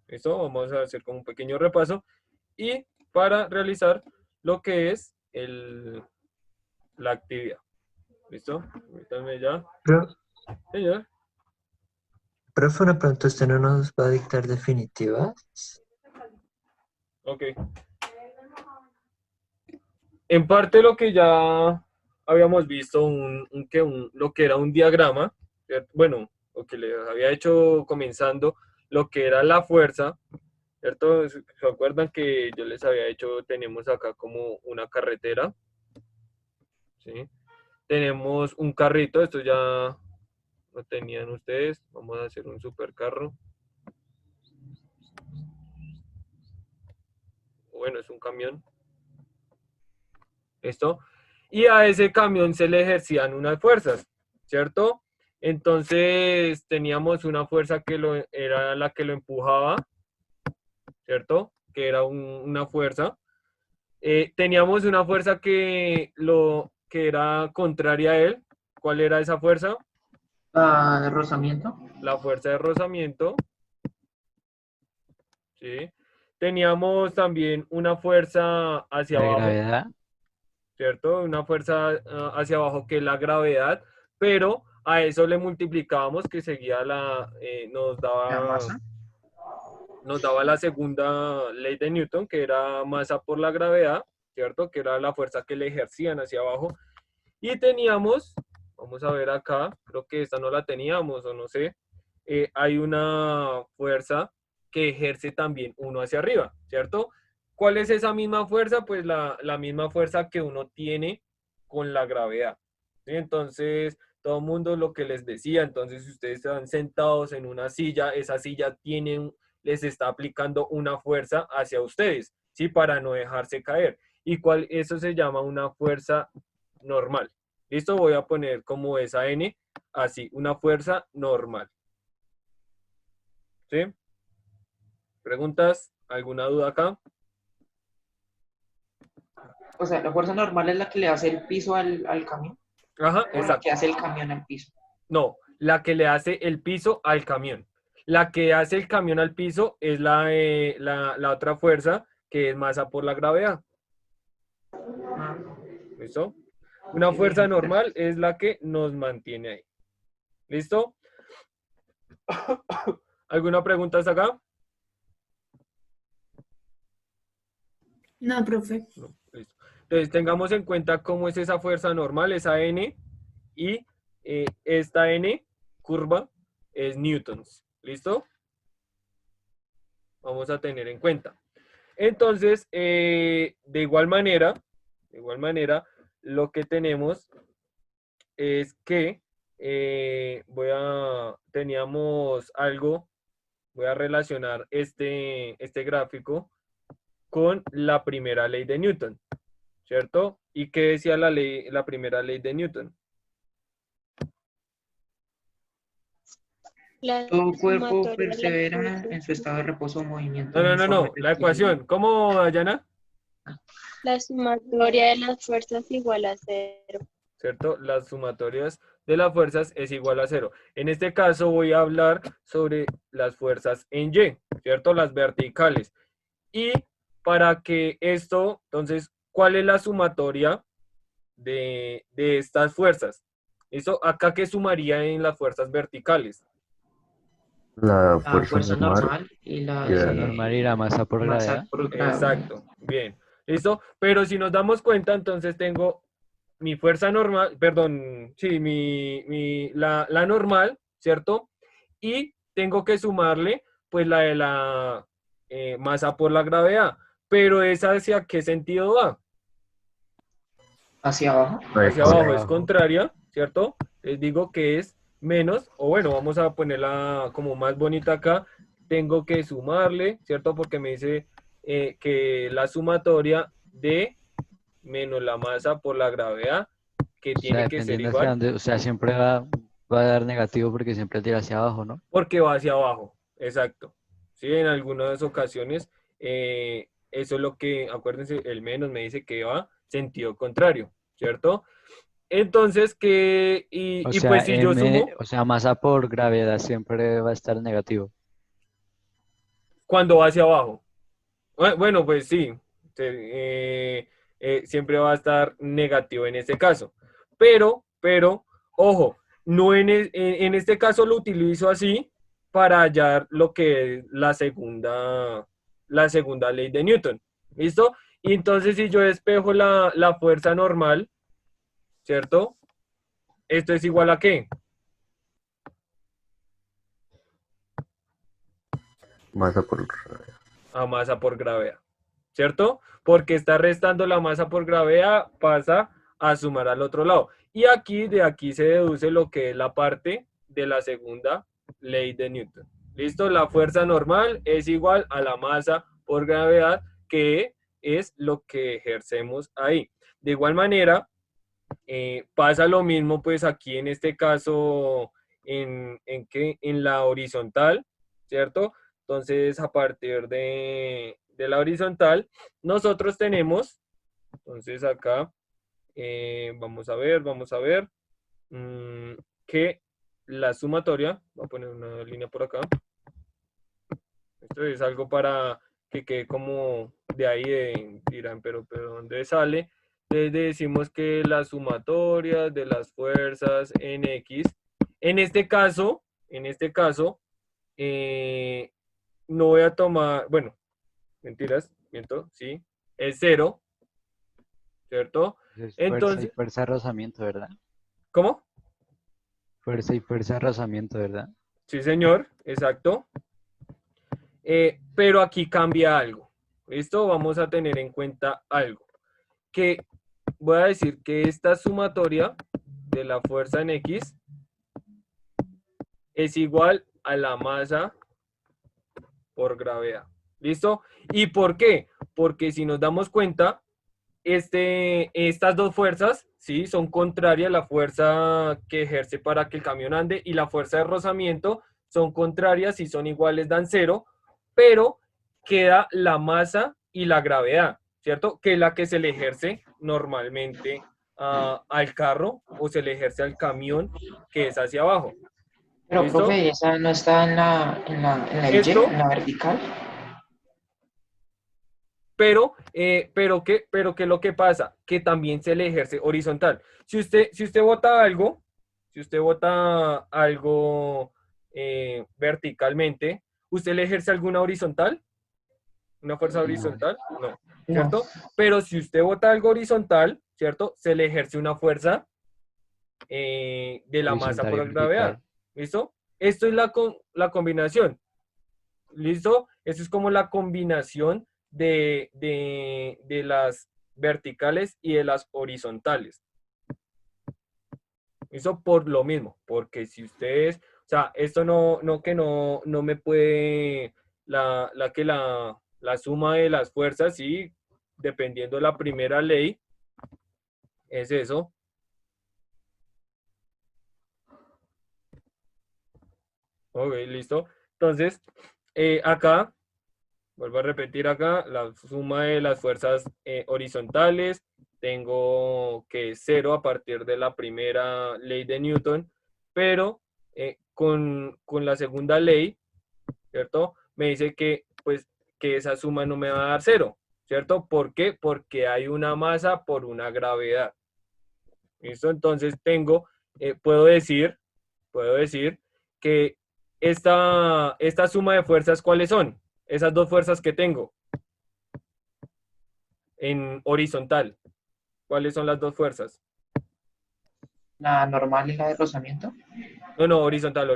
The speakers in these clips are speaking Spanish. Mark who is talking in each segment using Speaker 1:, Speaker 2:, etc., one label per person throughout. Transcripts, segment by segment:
Speaker 1: ¿Listo? Vamos a hacer como un pequeño repaso. Y para realizar lo que es la actividad. ¿Listo? Permítanme ya.
Speaker 2: Pero,
Speaker 1: Señor.
Speaker 2: profe, una pregunta, ¿usted no nos va a dictar definitivas?
Speaker 1: Ok. En parte lo que ya habíamos visto, lo que era un diagrama, ¿cierto? Bueno, lo que les había hecho comenzando, lo que era la fuerza, ¿cierto? ¿Se acuerdan que yo les había hecho, tenemos acá como una carretera, ¿sí? Tenemos un carrito, esto ya lo tenían ustedes, vamos a hacer un supercarro. Bueno, es un camión, ¿listo? Y a ese camión se le ejercían unas fuerzas, ¿cierto? Entonces teníamos una fuerza que era la que lo empujaba, ¿cierto? Que era una fuerza. Teníamos una fuerza que era contraria a él. ¿Cuál era esa fuerza?
Speaker 3: Ah, rozamiento.
Speaker 1: La fuerza de rozamiento, ¿sí? Teníamos también una fuerza hacia
Speaker 4: La
Speaker 1: abajo,
Speaker 4: gravedad.
Speaker 1: ¿cierto? Una fuerza hacia abajo que es la gravedad, pero a eso le multiplicábamos que seguía
Speaker 3: La masa.
Speaker 1: nos daba la segunda ley de Newton, que era masa por la gravedad, ¿cierto? Que era la fuerza que le ejercían hacia abajo. Y teníamos, vamos a ver acá, creo que esta no la teníamos o no sé, hay una fuerza que ejerce también uno hacia arriba, ¿cierto? ¿Cuál es esa misma fuerza? Pues la misma fuerza que uno tiene con la gravedad. ¿Sí? Entonces, todo el mundo lo que les decía, entonces si ustedes están sentados en una silla, esa silla les está aplicando una fuerza hacia ustedes, ¿sí? Para no dejarse caer. Eso se llama una fuerza normal. ¿Listo? Voy a poner como esa N, así, una fuerza normal. ¿Sí? ¿Preguntas? ¿Alguna duda acá?
Speaker 3: O sea, la fuerza normal es la que le hace el piso al camión.
Speaker 1: Ajá,
Speaker 3: O la que
Speaker 1: exacto.
Speaker 3: hace el camión al piso.
Speaker 1: No, la que le hace el piso al camión. La que hace el camión al piso es la otra fuerza, que es masa por la gravedad.
Speaker 3: Ah,
Speaker 1: ¿Listo? Una
Speaker 3: ok,
Speaker 1: fuerza
Speaker 3: bien,
Speaker 1: normal
Speaker 3: gracias.
Speaker 1: es la que nos mantiene ahí. ¿Listo? ¿Alguna pregunta hasta acá?
Speaker 5: No, profe.
Speaker 1: No, listo. Entonces, tengamos en cuenta cómo es esa fuerza normal, esa N, y esta N curva es newtons. ¿Listo? Vamos a tener en cuenta. Entonces, de igual manera, lo que tenemos es que teníamos algo, voy a relacionar este gráfico con la primera ley de Newton, ¿cierto? ¿Y qué decía la primera ley de Newton?
Speaker 6: La
Speaker 3: Todo cuerpo
Speaker 6: sumatoria de las
Speaker 3: persevera
Speaker 6: fuerzas.
Speaker 3: en su estado de reposo o movimiento
Speaker 1: No,
Speaker 3: uniforme
Speaker 1: la
Speaker 3: rectilíneo.
Speaker 1: ecuación. ¿Cómo, Dayana?
Speaker 6: La sumatoria de las fuerzas igual a cero.
Speaker 1: ¿Cierto? Las sumatorias de las fuerzas es igual a cero. En este caso voy a hablar sobre las fuerzas en Y, ¿cierto? Las verticales. Y para que esto, entonces, ¿cuál es la sumatoria de estas fuerzas? ¿Listo? Acá, ¿qué sumaría en las fuerzas verticales?
Speaker 2: La
Speaker 3: La
Speaker 2: fuerza
Speaker 3: fuerza
Speaker 2: normal
Speaker 3: normal y la
Speaker 2: y
Speaker 4: Fuerza
Speaker 2: la...
Speaker 4: normal y la masa por
Speaker 3: masa
Speaker 4: gravedad.
Speaker 3: por gravedad.
Speaker 1: Exacto, bien. ¿Listo? Pero si nos damos cuenta, entonces tengo mi fuerza normal, perdón, sí, la normal, ¿cierto? Y tengo que sumarle, pues, la de la masa por la gravedad. Pero ¿esa hacia qué sentido va?
Speaker 3: Hacia abajo.
Speaker 1: Hacia
Speaker 4: Hacia
Speaker 1: abajo es
Speaker 4: abajo.
Speaker 1: contraria, ¿cierto? Les digo que es menos, o bueno, vamos a ponerla como más bonita acá. Tengo que sumarle, ¿cierto? Porque me dice que la sumatoria de menos la masa por la gravedad, que
Speaker 4: O sea,
Speaker 1: tiene que ser
Speaker 4: dependiendo hacia
Speaker 1: igual,
Speaker 4: dónde, o sea, siempre va a dar negativo porque siempre tira hacia abajo, ¿no?
Speaker 1: porque va hacia abajo. Exacto. Sí, en algunas ocasiones, eso es lo que, acuérdense, el menos me dice que va sentido contrario, ¿cierto? Entonces,
Speaker 4: O
Speaker 1: y pues
Speaker 4: sea,
Speaker 1: si yo sumo,
Speaker 4: o sea, masa por gravedad siempre va a estar negativo.
Speaker 1: cuando va hacia abajo. Bueno, pues sí, siempre va a estar negativo en este caso. Pero, ojo, no en este caso lo utilizo así para hallar lo que es la segunda ley de Newton. ¿Listo? Y entonces si yo despejo la fuerza normal, ¿cierto? ¿Esto es igual a qué?
Speaker 2: Masa por...
Speaker 1: A masa por gravedad, ¿cierto? Porque está restando la masa por gravedad, pasa a sumar al otro lado. Y aquí, de aquí se deduce lo que es la parte de la segunda ley de Newton. ¿Listo? La fuerza normal es igual a la masa por gravedad, que es lo que ejercemos ahí. De igual manera, pasa lo mismo pues aquí en este caso en la horizontal, ¿cierto? Entonces a partir de la horizontal nosotros tenemos, entonces acá vamos a ver que la sumatoria, voy a poner una línea por acá, esto es algo para que quede como de ahí, dirán, pero ¿dónde sale? Entonces decimos que la sumatoria de las fuerzas en X, en este caso, eh, no voy a tomar, bueno, mentiras, miento, sí, es 0, ¿cierto?
Speaker 4: Es fuerza y
Speaker 1: Entonces,
Speaker 4: fuerza de rozamiento, ¿verdad?
Speaker 1: ¿cómo?
Speaker 4: Fuerza y fuerza de rozamiento, ¿verdad?
Speaker 1: Sí, señor, exacto. Pero aquí cambia algo. ¿Listo? Vamos a tener en cuenta algo. Que voy a decir que esta sumatoria de la fuerza en X es igual a la masa por gravedad. ¿Listo? ¿Y por qué? Porque si nos damos cuenta, estas dos fuerzas, ¿sí? Son contrarias, la fuerza que ejerce para que el camión ande y la fuerza de rozamiento son contrarias y son iguales, dan 0, pero queda la masa y la gravedad, ¿cierto? Que es la que se le ejerce normalmente al carro o se le ejerce al camión que es hacia abajo.
Speaker 3: Pero,
Speaker 1: ¿Listo?
Speaker 3: profe, esa no está en la Y,
Speaker 1: Esto,
Speaker 3: en la vertical.
Speaker 1: pero ¿qué es lo que pasa? Que también se le ejerce horizontal. Si usted bota algo, verticalmente, ¿usted le ejerce alguna horizontal? ¿Una fuerza horizontal? No,
Speaker 3: No.
Speaker 1: ¿cierto? Pero si usted bota algo horizontal, ¿cierto? Se le ejerce una fuerza de la masa
Speaker 4: Horizontal y
Speaker 1: por gravedad.
Speaker 4: vertical.
Speaker 1: ¿Listo? Esto es la combinación. ¿Listo? Eso es como la combinación de las verticales y de las horizontales. ¿Listo? Por lo mismo, porque si ustedes, o sea, esto no me puede, la suma de las fuerzas, sí, dependiendo de la primera ley, es eso. Ok, listo. Entonces, acá, vuelvo a repetir acá, la suma de las fuerzas horizontales, tengo que 0 a partir de la primera ley de Newton, pero con la segunda ley, ¿cierto? Me dice que, pues, que esa suma no me va a dar 0, ¿cierto? ¿Por qué? Porque hay una masa por una gravedad. ¿Listo? Entonces puedo decir que esta suma de fuerzas, ¿cuáles son? Esas dos fuerzas que tengo en horizontal. ¿Cuáles son las dos fuerzas?
Speaker 3: La normal y la de rozamiento.
Speaker 1: No, horizontal.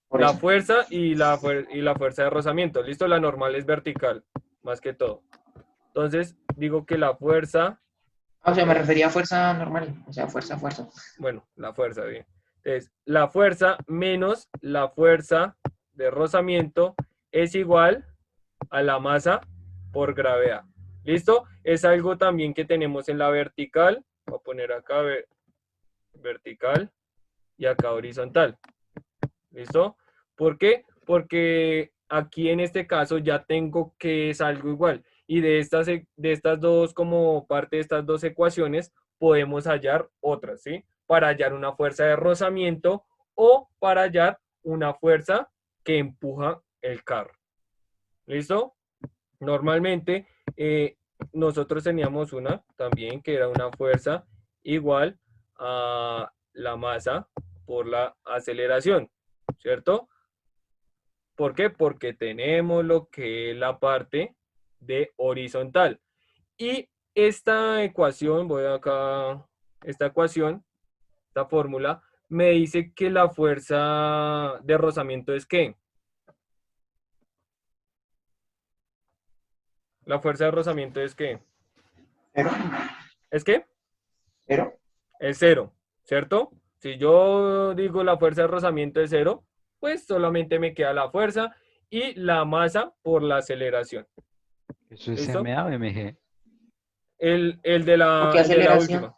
Speaker 3: Por
Speaker 1: La
Speaker 3: eso.
Speaker 1: fuerza y la fuerza de rozamiento. ¿Listo? La normal es vertical, más que todo. Entonces, digo que la fuerza,
Speaker 3: O sea, me refería a fuerza normal. O sea, fuerza.
Speaker 1: bueno, la fuerza, bien. Entonces, la fuerza menos la fuerza de rozamiento es igual a la masa por gravedad. ¿Listo? Es algo también que tenemos en la vertical. Voy a poner acá vertical y acá horizontal. ¿Listo? ¿Por qué? Porque aquí en este caso ya tengo que es algo igual. Y de estas dos, como parte de estas dos ecuaciones, podemos hallar otras, ¿sí? Para hallar una fuerza de rozamiento o para hallar una fuerza que empuja el carro. ¿Listo? Normalmente nosotros teníamos una también que era una fuerza igual a la masa por la aceleración, ¿cierto? ¿Por qué? Porque tenemos lo que es la parte de horizontal. Y esta ecuación, voy acá, esta ecuación, esta fórmula, me dice que la fuerza de rozamiento es ¿qué? La fuerza de rozamiento es ¿qué?
Speaker 3: ¿Cero?
Speaker 1: ¿Es qué?
Speaker 3: ¿Cero?
Speaker 1: Es cero, ¿cierto? Si yo digo la fuerza de rozamiento es cero, pues solamente me queda la fuerza y la masa por la aceleración.
Speaker 4: ¿Eso es
Speaker 1: ¿Listo?
Speaker 4: MA o MG?
Speaker 1: El de
Speaker 3: ¿Por qué
Speaker 1: la
Speaker 3: aceleración?
Speaker 1: última.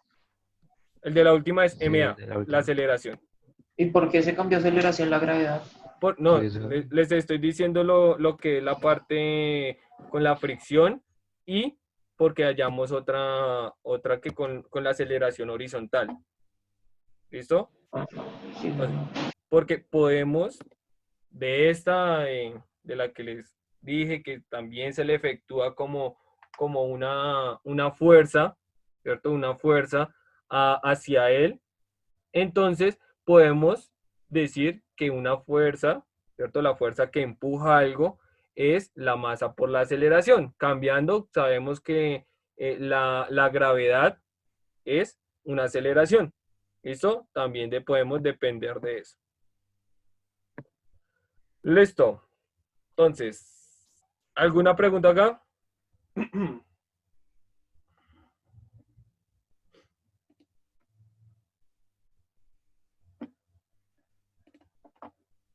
Speaker 1: El de la última es
Speaker 4: Sí, el
Speaker 1: MA,
Speaker 4: de la
Speaker 1: la
Speaker 4: última.
Speaker 1: aceleración.
Speaker 3: ¿Y por qué se cambió aceleración la gravedad?
Speaker 1: No,
Speaker 4: Por eso,
Speaker 1: les estoy diciendo lo que es la parte con la fricción y porque hallamos otra que con la aceleración horizontal. ¿Listo?
Speaker 3: Sí,
Speaker 1: Entonces, porque podemos, de esta, de la que les dije, que también se le efectúa como una fuerza, ¿cierto? Una fuerza hacia él. Entonces, podemos decir que una fuerza, ¿cierto? La fuerza que empuja algo es la masa por la aceleración. Cambiando, sabemos que la gravedad es una aceleración. ¿Listo? También podemos depender de eso. Listo. Entonces, ¿alguna pregunta acá?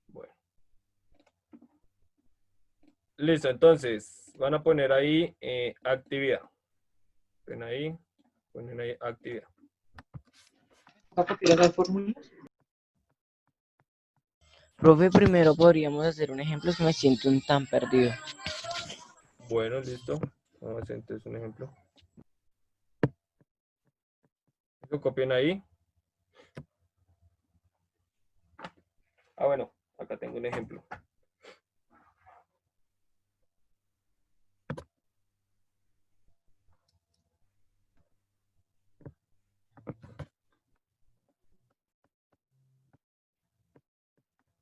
Speaker 1: Bueno. Listo, entonces, van a poner ahí actividad. Ponen ahí actividad.
Speaker 3: ¿Va a copiar las fórmulas?
Speaker 7: Profe, primero podríamos hacer un ejemplo, es que me siento un tan perdido.
Speaker 1: Bueno, listo. Vamos a hacer entonces un ejemplo. Lo copian ahí. Bueno, acá tengo un ejemplo.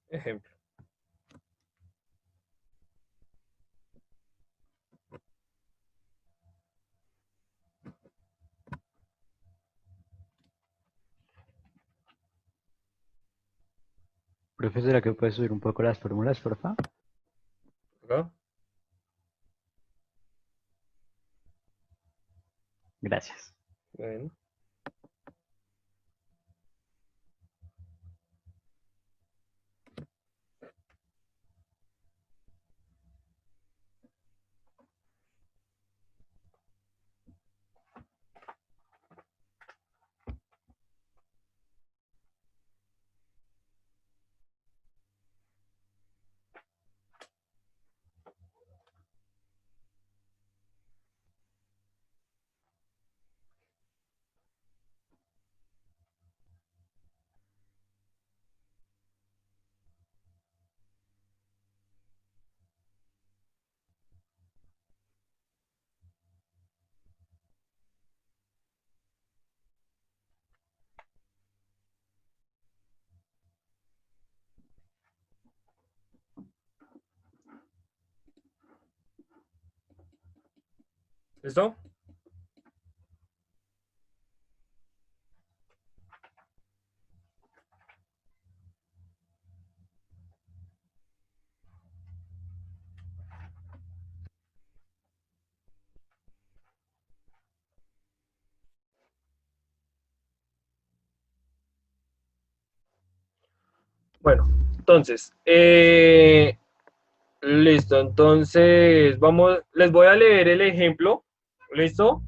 Speaker 1: Ejemplo.
Speaker 4: profe, ¿será que puedes subir un poco las fórmulas, porfa?
Speaker 1: Acá.
Speaker 4: Gracias.
Speaker 1: Bueno. ¿Listo? Bueno, entonces, listo, entonces les voy a leer el ejemplo, ¿listo?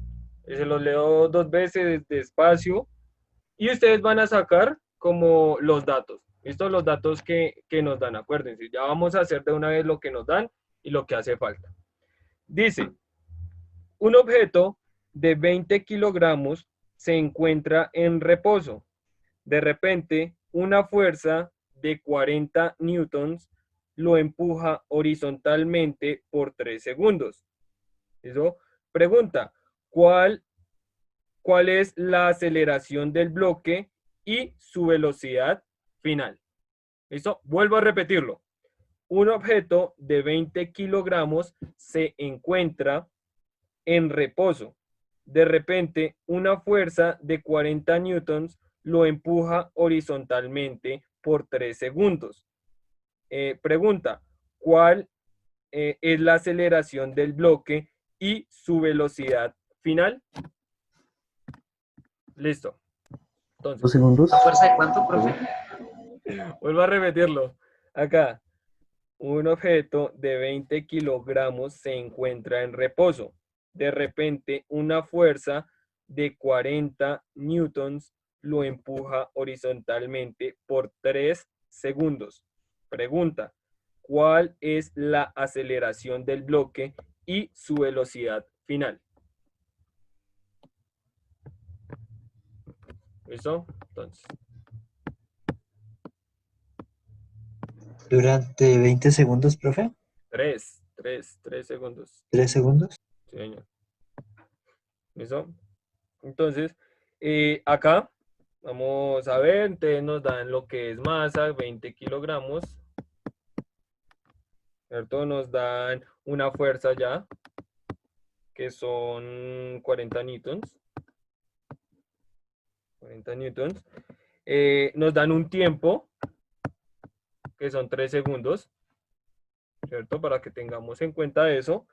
Speaker 1: Se los leo 2 veces despacio y ustedes van a sacar como los datos, ¿listo? Los datos que nos dan, acuérdense, ya vamos a hacer de una vez lo que nos dan y lo que hace falta. Dice, un objeto de 20 kilogramos se encuentra en reposo. De repente, una fuerza de 40 newtons lo empuja horizontalmente por 3 segundos. Eso, pregunta, ¿cuál es la aceleración del bloque y su velocidad final? ¿Listo? Vuelvo a repetirlo. Un objeto de 20 kilogramos se encuentra en reposo. De repente, una fuerza de 40 newtons lo empuja horizontalmente por 3 segundos. Pregunta, ¿cuál es la aceleración del bloque y su velocidad final? Listo. Entonces,
Speaker 2: 2 segundos.
Speaker 3: ¿La fuerza de cuánto, profe?
Speaker 1: vuelvo a repetirlo. Acá, un objeto de 20 kilogramos se encuentra en reposo. De repente, una fuerza de 40 newtons lo empuja horizontalmente por 3 segundos. Pregunta, ¿cuál es la aceleración del bloque y su velocidad final? ¿Listo? Entonces,
Speaker 2: Durante 20 segundos, profe.
Speaker 1: 3 segundos.
Speaker 2: 3 segundos.
Speaker 1: Sí, señor. ¿Listo? Entonces, acá vamos a ver, entonces nos dan lo que es masa, 20 kilogramos, ¿cierto? Nos dan una fuerza ya, que son 40 newtons. 40 newtons. Nos dan un tiempo, que son 3 segundos, ¿cierto? Para que tengamos en cuenta eso.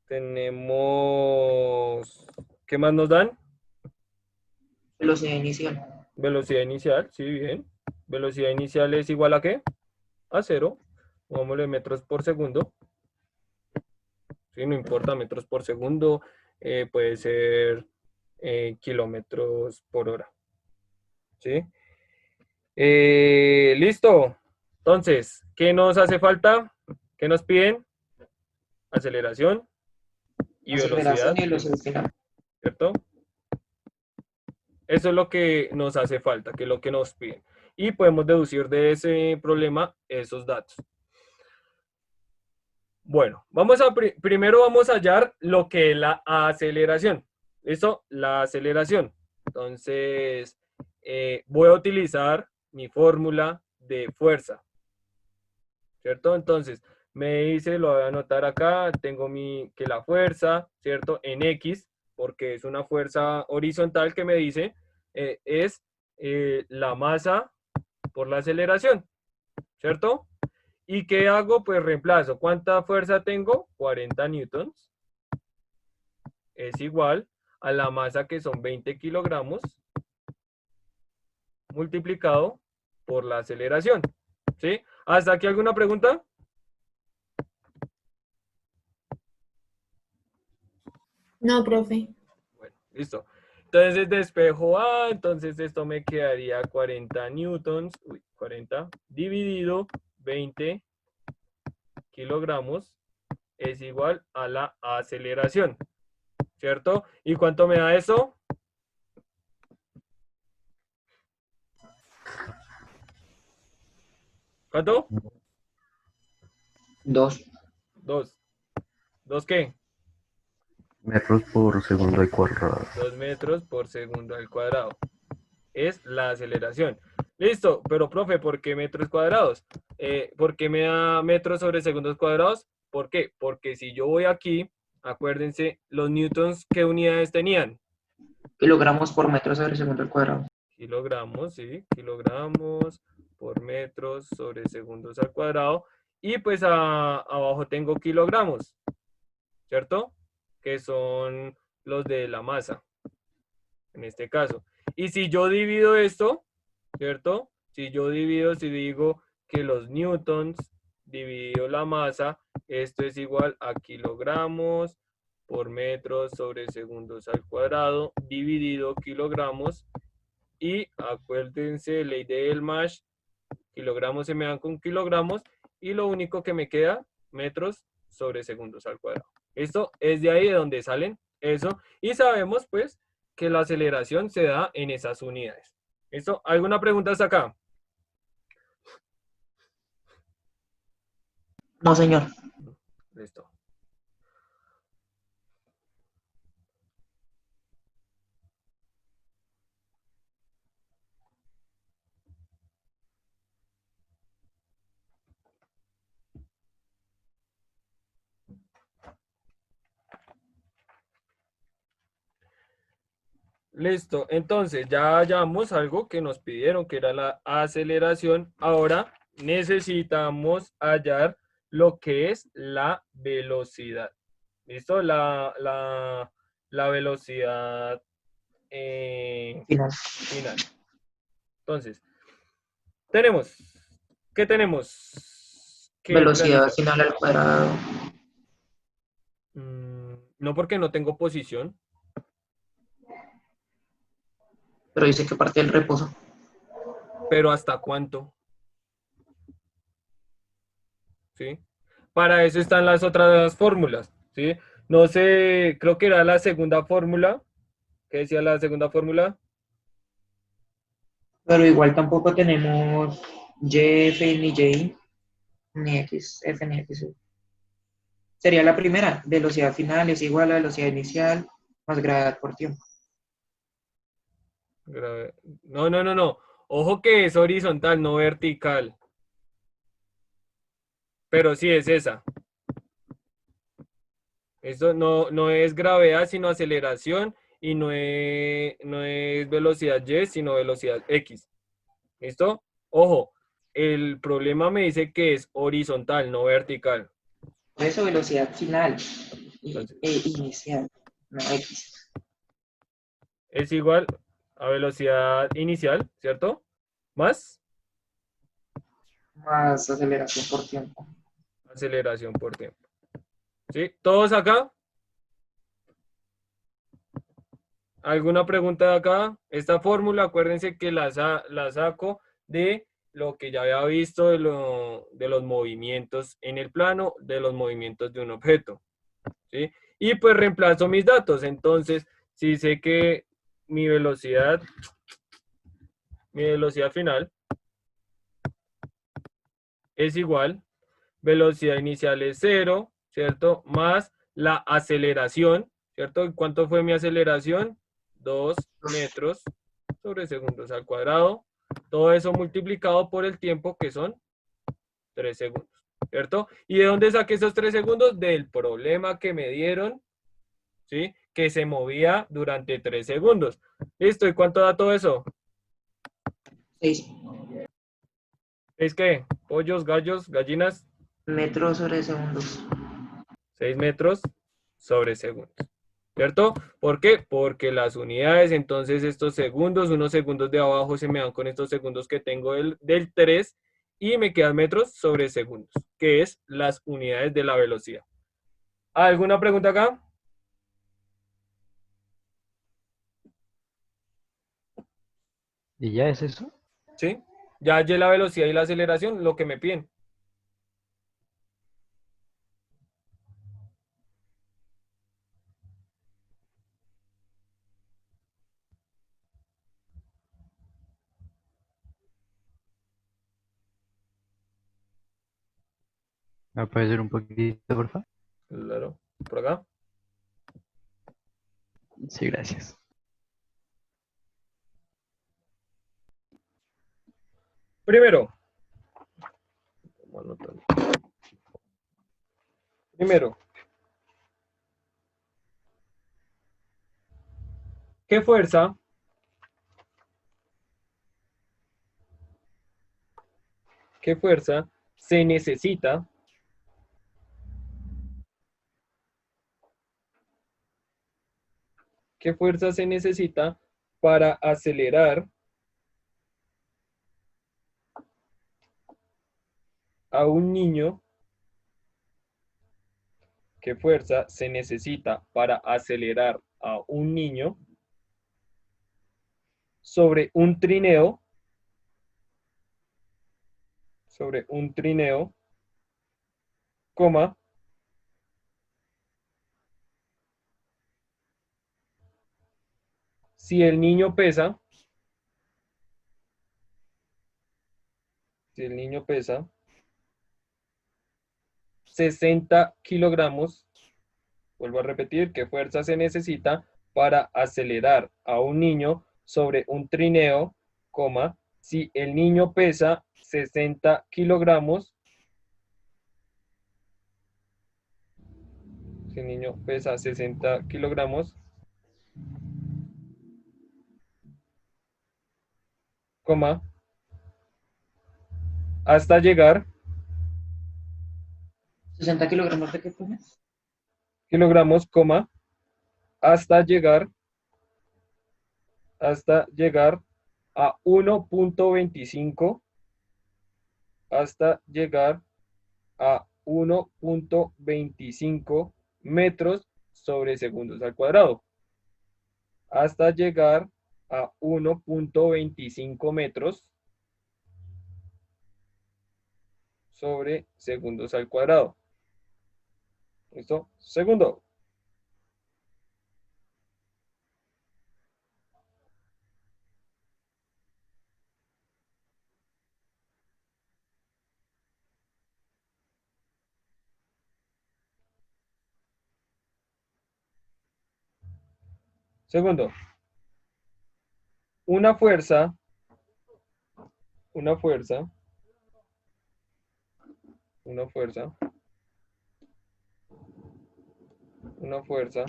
Speaker 1: Tenemos, ¿qué más nos dan?
Speaker 3: Velocidad inicial.
Speaker 1: Velocidad inicial, sí, bien. Velocidad inicial es igual ¿a qué? A 0. Pongámosle metros por segundo. Sí, no importa, metros por segundo. Puede ser kilómetros por hora. ¿Sí? Listo. Entonces, ¿qué nos hace falta? ¿Qué nos piden? Aceleración y velocidad,
Speaker 3: Aceleración y velocidad final.
Speaker 1: ¿cierto? Eso es lo que nos hace falta, que es lo que nos piden. Y podemos deducir de ese problema esos datos. Bueno, primero vamos a hallar lo que es la aceleración. ¿Listo? La aceleración. Entonces, voy a utilizar mi fórmula de fuerza. ¿Cierto? Entonces, me dice, lo voy a anotar acá, tengo que la fuerza, ¿cierto? En X, porque es una fuerza horizontal que me dice, es la masa por la aceleración, ¿cierto? ¿Y qué hago? Pues reemplazo. ¿Cuánta fuerza tengo? 40 newtons. Es igual a la masa que son 20 kilogramos multiplicado por la aceleración. ¿Sí? ¿Hasta aquí alguna pregunta?
Speaker 5: No, profe.
Speaker 1: Bueno, listo. Entonces despejo A, entonces esto me quedaría 40 newtons, 40 dividido 20 kilogramos es igual a la aceleración, ¿cierto? ¿Y cuánto me da eso? ¿Cuánto?
Speaker 3: 2.
Speaker 1: 2. ¿2 qué?
Speaker 8: Metros por segundo al cuadrado.
Speaker 1: 2 metros por segundo al cuadrado. Es la aceleración. Listo, pero profe, ¿por qué metros cuadrados? ¿Por qué me da metros sobre segundos cuadrados? ¿Por qué? Porque si yo voy aquí, acuérdense, los newtons, ¿qué unidades tenían?
Speaker 3: Kilogramos por metro sobre segundo al cuadrado.
Speaker 1: Kilogramos, sí, kilogramos por metros sobre segundos al cuadrado. Y pues abajo tengo kilogramos, ¿cierto? Que son los de la masa, en este caso. Y si yo divido esto, ¿cierto? Si digo que los newtons dividido la masa, esto es igual a kilogramos por metros sobre segundos al cuadrado, dividido kilogramos. Y acuérdense, ley de Elmash, kilogramos se me dan con kilogramos, y lo único que me queda, metros sobre segundos al cuadrado. Esto es de ahí de donde salen eso, y sabemos pues que la aceleración se da en esas unidades. ¿Listo? ¿Alguna pregunta hasta acá?
Speaker 3: No, señor.
Speaker 1: Listo. Listo, entonces ya hallamos algo que nos pidieron, que era la aceleración. Ahora necesitamos hallar lo que es la velocidad. ¿Listo? La velocidad
Speaker 3: Final.
Speaker 1: final. Entonces, tenemos, ¿qué tenemos que
Speaker 3: Velocidad
Speaker 1: realizar?
Speaker 3: final al cuadrado.
Speaker 1: No, porque no tengo posición,
Speaker 3: Pero dice que parte del reposo.
Speaker 1: pero ¿hasta cuánto? ¿Sí? Para eso están las otras fórmulas, ¿sí? No sé, creo que era la segunda fórmula. ¿Qué decía la segunda fórmula?
Speaker 3: Pero igual tampoco tenemos YF ni Y, ni XF ni XY. Sería la primera. Velocidad final es igual a velocidad inicial más gravedad por tiempo.
Speaker 1: No, no, no, no. Ojo que es horizontal, no vertical. Pero sí es esa. Esto no es gravedad, sino aceleración. Y no es velocidad Y, sino velocidad X. ¿Listo? Ojo, el problema me dice que es horizontal, no vertical.
Speaker 3: Por eso velocidad final
Speaker 1: Entonces,
Speaker 3: inicial, no X.
Speaker 1: es igual a velocidad inicial, ¿cierto? Más
Speaker 3: Más aceleración por tiempo.
Speaker 1: aceleración por tiempo. ¿Sí? ¿Todos acá? ¿Alguna pregunta de acá? Esta fórmula, acuérdense que la saco de lo que ya había visto de los movimientos en el plano, de los movimientos de un objeto. ¿Sí? Y pues reemplazo mis datos. Entonces, si sé que mi velocidad final es igual, velocidad inicial es 0, ¿cierto? Más la aceleración, ¿cierto? ¿Y cuánto fue mi aceleración? 2 metros sobre segundos al cuadrado. Todo eso multiplicado por el tiempo, que son 3 segundos, ¿cierto? ¿Y de dónde saqué esos 3 segundos? Del problema que me dieron, ¿sí? Que se movía durante 3 segundos. ¿Listo? ¿Y cuánto da todo eso?
Speaker 3: 6
Speaker 1: ¿Es qué? Pollos, gallos, gallinas,
Speaker 3: metros sobre segundos.
Speaker 1: 6 metros sobre segundos. ¿Cierto? ¿Por qué? Porque las unidades, entonces estos segundos, unos segundos de abajo se me dan con estos segundos que tengo del 3 y me quedan metros sobre segundos, que es las unidades de la velocidad. ¿Alguna pregunta acá?
Speaker 4: ¿Y ya es eso?
Speaker 1: ¿Sí? Ya hallé la velocidad y la aceleración, lo que me piden.
Speaker 4: ¿Me puede ser un poquito, por favor?
Speaker 1: Claro. ¿Por acá?
Speaker 4: Sí, gracias.
Speaker 1: Primero, ¿qué fuerza se necesita para acelerar a un niño? ¿Qué fuerza se necesita para acelerar a un niño sobre un trineo, coma, si el niño pesa, si el niño pesa 60 kilogramos. Vuelvo a repetir, ¿qué fuerza se necesita para acelerar a un niño sobre un trineo, coma, si el niño pesa 60 kilogramos? Si el niño pesa 60 kilogramos, coma, hasta llegar,
Speaker 3: 60 kilogramos de qué pones.
Speaker 1: kilogramos, coma, hasta llegar a 1.25, hasta llegar a 1.25 metros sobre segundos al cuadrado, hasta llegar a 1.25 metros sobre segundos al cuadrado. ¿Listo? Segundo. Segundo. Una fuerza, una fuerza, una fuerza, una fuerza.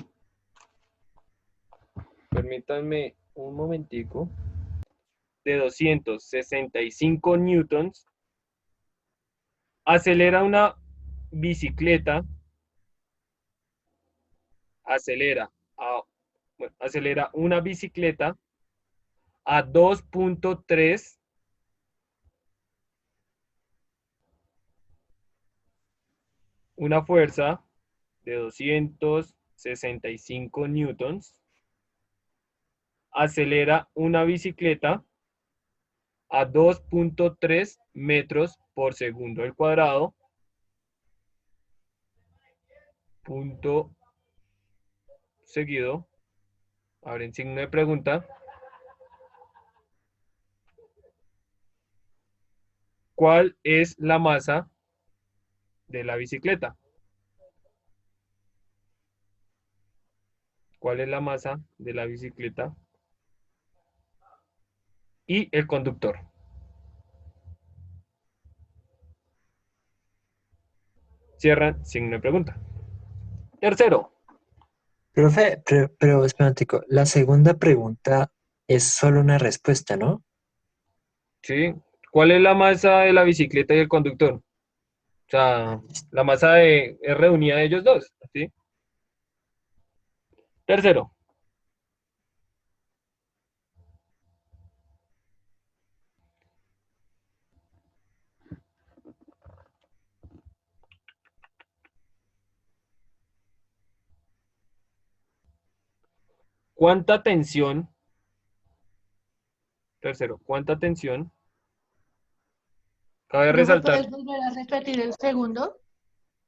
Speaker 1: Permítanme un momentico. De 265 newtons acelera una bicicleta, acelera una bicicleta a 2.3 una fuerza de 265 newtons acelera una bicicleta a 2.3 metros por segundo al cuadrado. Punto seguido. Abren signo de pregunta. ¿Cuál es la masa de la bicicleta? ¿Cuál es la masa de la bicicleta? Y el conductor. Cierran signo de pregunta. Tercero.
Speaker 2: Profe, pero espérate, la segunda pregunta es solo una respuesta, ¿no?
Speaker 1: ¿Sí? ¿Cuál es la masa de la bicicleta y el conductor? O sea, la masa es reunida de ellos dos, ¿sí? Tercero. ¿Cuánta tensión? Tercero, ¿cuánta tensión? Cabe
Speaker 5: Profe,
Speaker 1: resaltar.
Speaker 5: ¿puedes volver a repetir el segundo?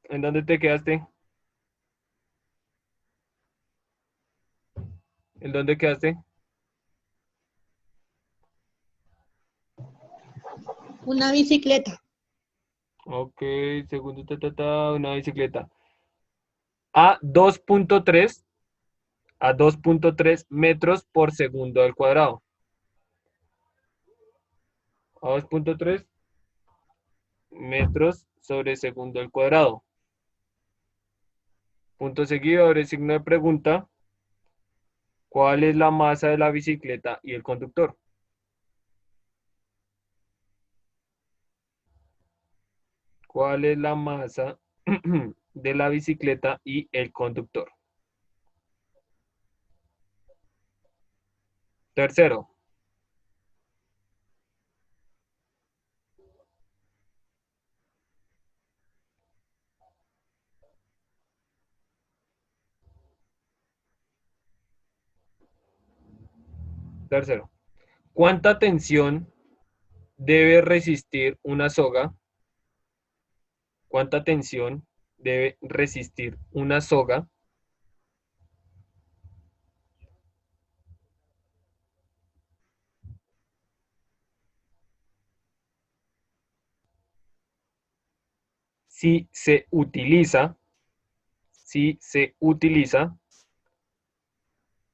Speaker 1: ¿En dónde te quedaste? ¿En dónde quedaste?
Speaker 5: Una bicicleta.
Speaker 1: Ok, segundo, una bicicleta. A 2.3 metros por segundo al cuadrado. A 2.3 metros sobre segundo al cuadrado. Punto seguido, abre signo de pregunta. ¿Cuál es la masa de la bicicleta y el conductor? ¿Cuál es la masa de la bicicleta y el conductor? Tercero. Tercero. ¿Cuánta tensión debe resistir una soga? ¿Cuánta tensión debe resistir una soga? si se utiliza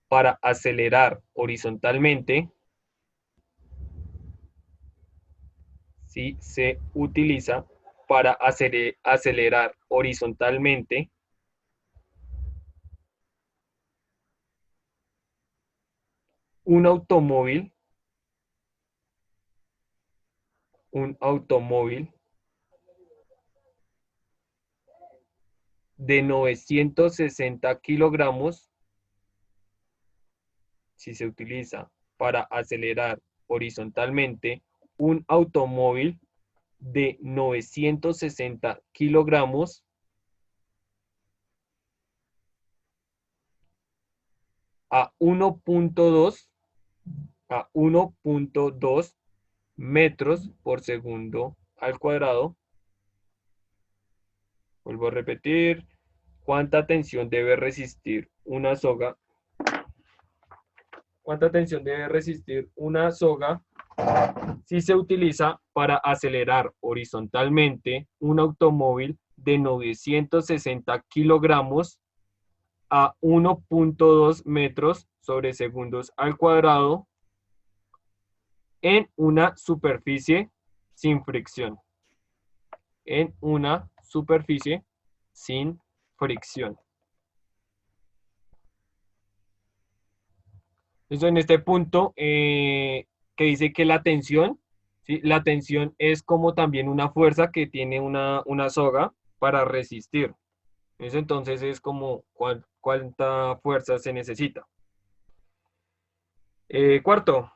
Speaker 1: para acelerar horizontalmente, si se utiliza para acelerar horizontalmente un automóvil de 960 kilogramos, si se utiliza para acelerar horizontalmente un automóvil de 960 kilogramos a 1.2 metros por segundo al cuadrado. Vuelvo a repetir, ¿cuánta tensión debe resistir una soga? ¿Cuánta tensión debe resistir una soga si se utiliza para acelerar horizontalmente un automóvil de 960 kilogramos a 1.2 metros sobre segundos al cuadrado en una superficie sin fricción? En una superficie sin fricción. Entonces, en este punto, que dice que la tensión, ¿sí? La tensión es como también una fuerza que tiene una soga para resistir. Eso entonces es como cuánta fuerza se necesita. Cuarto.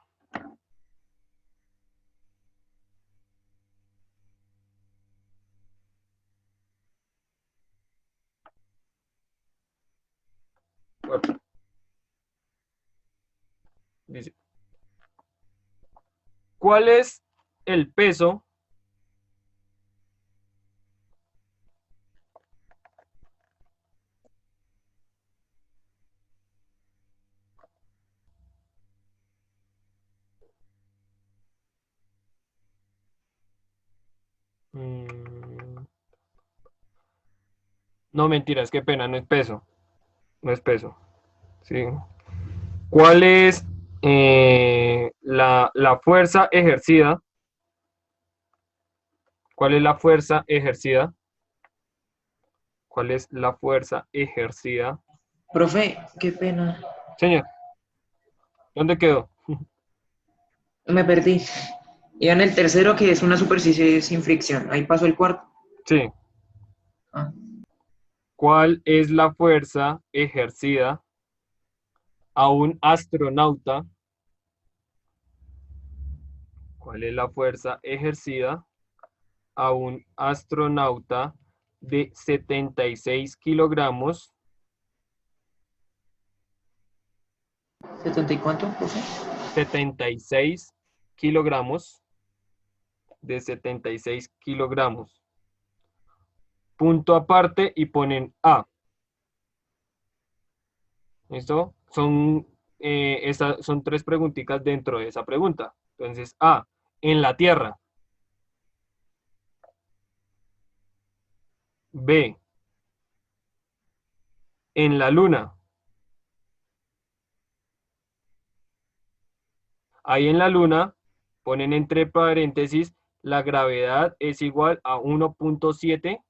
Speaker 1: Dice, ¿cuál es el peso no, mentiras, qué pena, no es peso. No es peso. ¿Sí? ¿Cuál es la fuerza ejercida? ¿Cuál es la fuerza ejercida? ¿Cuál es la fuerza ejercida?
Speaker 3: Profe, qué pena.
Speaker 1: Señor, ¿dónde quedó?
Speaker 3: Me perdí. Iba en el tercero, que es una superficie sin fricción. Ahí pasó el cuarto.
Speaker 1: Sí.
Speaker 3: Ah.
Speaker 1: ¿Cuál es la fuerza ejercida a un astronauta? ¿Cuál es la fuerza ejercida a un astronauta de 76 kilogramos?
Speaker 3: ¿70 y cuánto, profe?
Speaker 1: 76 kilogramos. De 76 kilogramos. Punto aparte y ponen A. ¿Listo? Son 3 preguntitas dentro de esa pregunta. Entonces, A, en la Tierra. B, en la Luna. Ahí en la Luna ponen entre paréntesis, la gravedad es igual a 1.7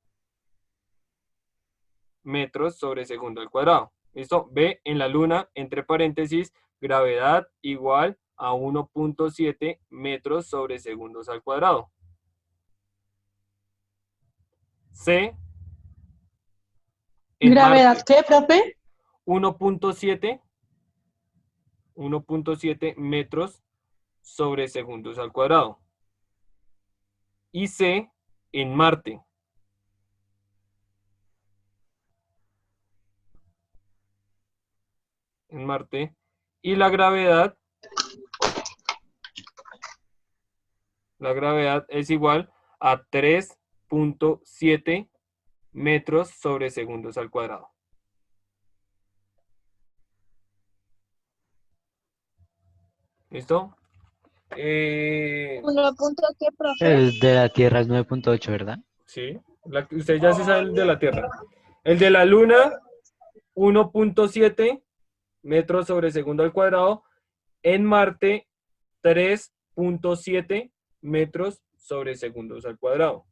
Speaker 1: metros sobre segundo al cuadrado. ¿Listo? B, en la Luna, entre paréntesis, gravedad igual a 1.7 metros sobre segundos al cuadrado. C, en
Speaker 5: ¿Gravedad
Speaker 1: Marte,
Speaker 5: qué, profe?
Speaker 1: 1.7 metros sobre segundos al cuadrado. Y C, en Marte. En Marte. Y la gravedad es igual a 3.7 metros sobre segundos al cuadrado. ¿Listo?
Speaker 6: 1 punto qué, profe.
Speaker 4: El de la Tierra es 9.8, ¿verdad?
Speaker 1: Sí. Usted ya se sabe el de la Tierra. El de la Luna, 1.7 metros sobre segundo al cuadrado. En Marte, 3.7 metros sobre segundos al cuadrado.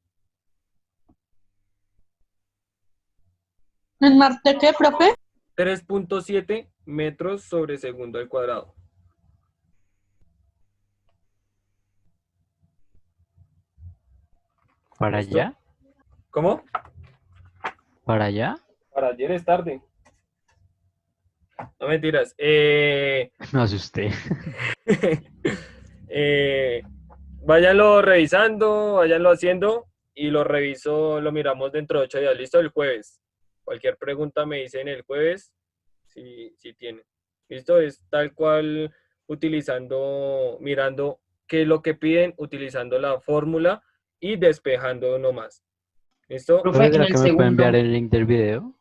Speaker 5: ¿En Marte qué, profe?
Speaker 1: 3.7 metros sobre segundo al cuadrado.
Speaker 4: ¿Para
Speaker 1: ¿Listo?
Speaker 4: allá?
Speaker 1: ¿Cómo?
Speaker 4: ¿Para allá?
Speaker 1: Para ayer es tarde. No mentiras.
Speaker 4: Me asusté.
Speaker 1: Váyanlo revisando, váyanlo haciendo y lo reviso, lo miramos dentro de 8 días. ¿Listo? El jueves. Cualquier pregunta me dicen el jueves si tienen. ¿Listo? Es tal cual utilizando, mirando qué es lo que piden, utilizando la fórmula y despejando nomás. ¿Listo?
Speaker 3: Profe, en
Speaker 4: ¿Será
Speaker 3: el
Speaker 4: que me puede enviar
Speaker 3: segundo,
Speaker 4: el link del video?